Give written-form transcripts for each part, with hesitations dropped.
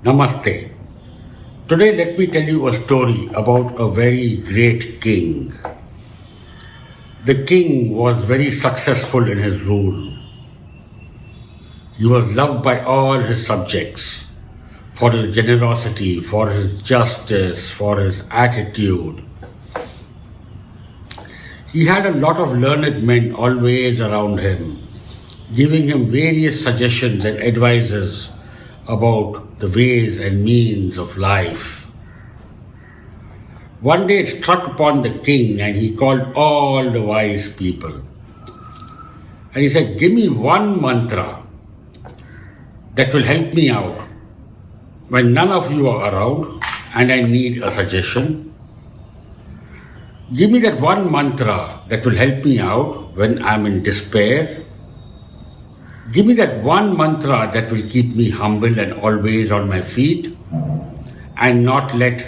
Namaste. Today, let me tell you a story about a very great king. The king was very successful in his rule. He was loved by all his subjects for his generosity, for his justice, for his attitude. He had a lot of learned men always around him, giving him various suggestions and advices about the ways and means of life. One day it struck upon the king and he called all the wise people. And he said, "Give me one mantra that will help me out when none of you are around and I need a suggestion. Give me that one mantra that will help me out when I'm in despair. Give me that one mantra that will keep me humble and always on my feet and not let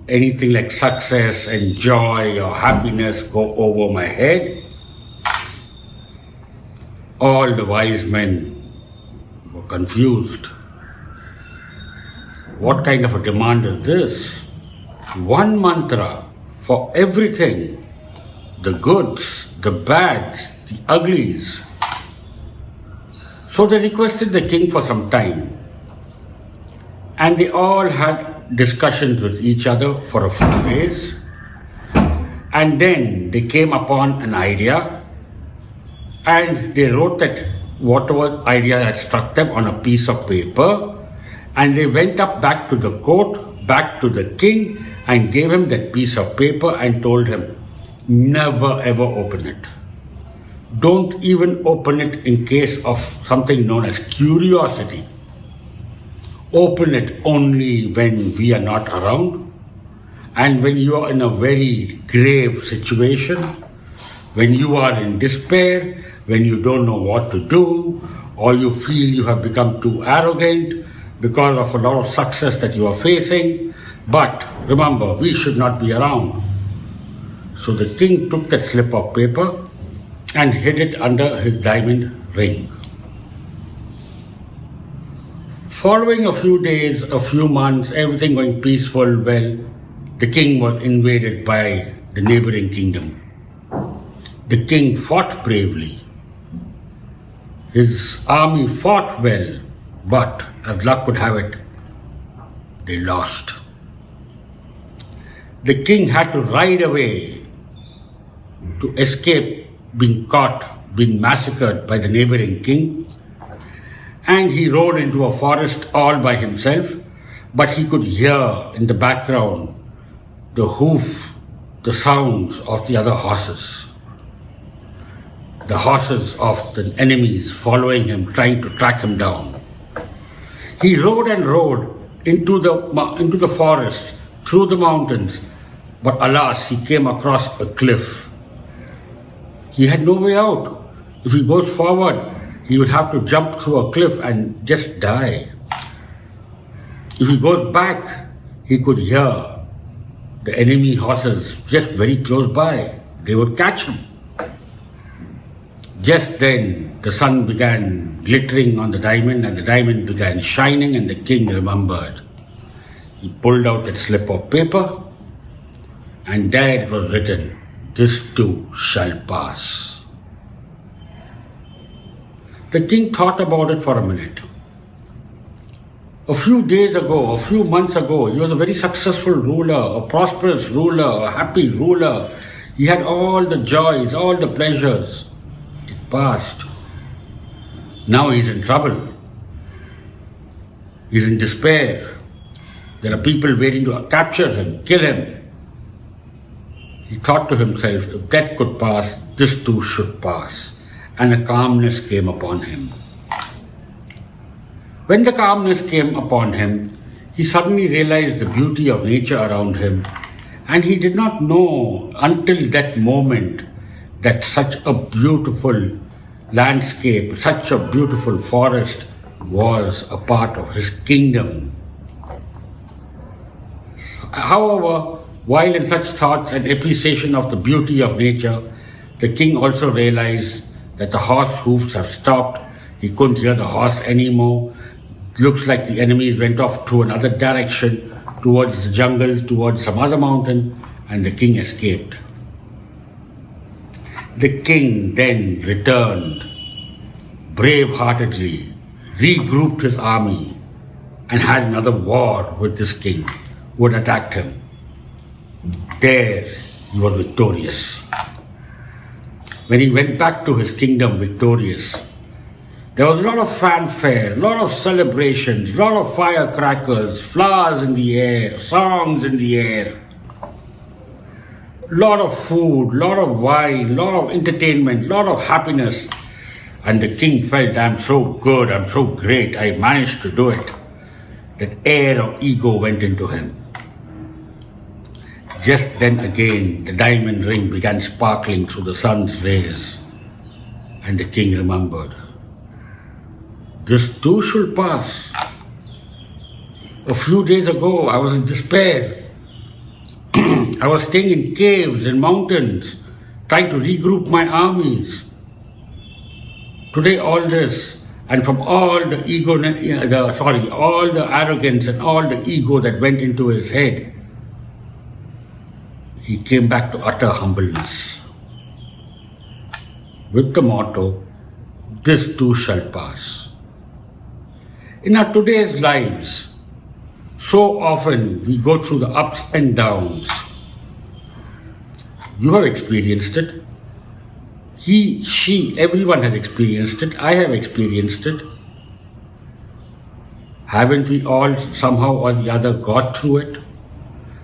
anything like success and joy or happiness go over my head." All the wise men were confused. What kind of a demand is this? One mantra for everything, the goods, the bads, the uglies. So they requested the king for some time, and they all had discussions with each other for a few days, and then they came upon an idea and they wrote that whatever idea had struck them on a piece of paper, and they went up back to the court, back to the king, and gave him that piece of paper and told him, never ever open it. Don't even open it in case of something known as curiosity. Open it only when we are not around and when you are in a very grave situation, when you are in despair, when you don't know what to do, or you feel you have become too arrogant because of a lot of success that you are facing. But remember, we should not be around. So the king took that slip of paper and hid it under his diamond ring. Following a few days, a few months, everything going peaceful, well, the king was invaded by the neighboring kingdom. The king fought bravely. His army fought well, but as luck would have it, they lost. The king had to ride away to escape being caught, being massacred by the neighboring king. And he rode into a forest all by himself, but he could hear in the background the hoof, the sounds of the other horses. The horses of the enemies following him, trying to track him down. He rode and rode into the forest, through the mountains, but alas, he came across a cliff. He had no way out. If he goes forward, he would have to jump through a cliff and just die. If he goes back, he could hear the enemy horses just very close by. They would catch him. Just then, the sun began glittering on the diamond and the diamond began shining, and the king remembered. He pulled out that slip of paper and there it was written, "This too shall pass." The king thought about it for a minute. A few days ago, a few months ago, he was a very successful ruler, a prosperous ruler, a happy ruler. He had all the joys, all the pleasures. It passed. Now he's in trouble. He's in despair. There are people waiting to capture him, kill him. He thought to himself, if that could pass, this too should pass. And a calmness came upon him. When the calmness came upon him, he suddenly realized the beauty of nature around him, and he did not know until that moment that such a beautiful landscape, such a beautiful forest was a part of his kingdom. However, while in such thoughts and appreciation of the beauty of nature, the king also realized that the horse hoofs have stopped. He couldn't hear the horse anymore. Looks like the enemies went off to another direction, towards the jungle, towards some other mountain, and the king escaped. The king then returned brave-heartedly, regrouped his army, and had another war with this king who had attacked him. There he was victorious. When he went back to his kingdom victorious, there was a lot of fanfare, a lot of celebrations, a lot of firecrackers, flowers in the air, songs in the air, a lot of food, a lot of wine, a lot of entertainment, a lot of happiness. And the king felt, I'm so good, I'm so great, I managed to do it. That air of ego went into him. Just then again, the diamond ring began sparkling through the sun's rays. And the king remembered, this too shall pass. A few days ago, I was in despair. I was staying in caves and mountains, trying to regroup my armies. Today, all this, and from all the ego, all the arrogance and all the ego that went into his head, he came back to utter humbleness. With the motto, this too shall pass. In our today's lives, so often we go through the ups and downs. You have experienced it. He, she, everyone has experienced it. I have experienced it. Haven't we all somehow or the other got through it?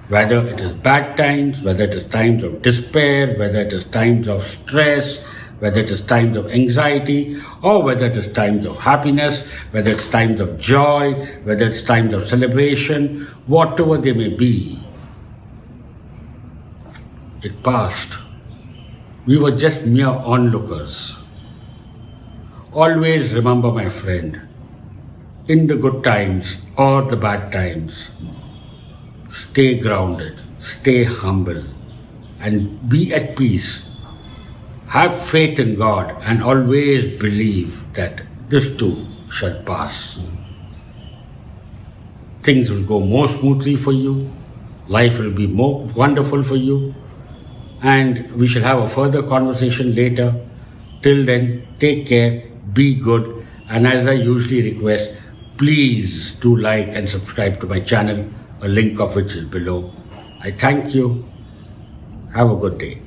Whether it is bad times, whether it is times of despair, whether it is times of stress, whether it is times of anxiety, or whether it is times of happiness, whether it's times of joy, whether it's times of celebration, whatever they may be. It passed. We were just mere onlookers. Always remember, my friend, in the good times or the bad times, stay grounded, stay humble, and be at peace. Have faith in God and always believe that this too shall pass. Things will go more smoothly for you. Life will be more wonderful for you. And we shall have a further conversation later. Till then, take care, be good, and as I usually request, please do like and subscribe to my channel, a link of which is below. I thank you. Have a good day.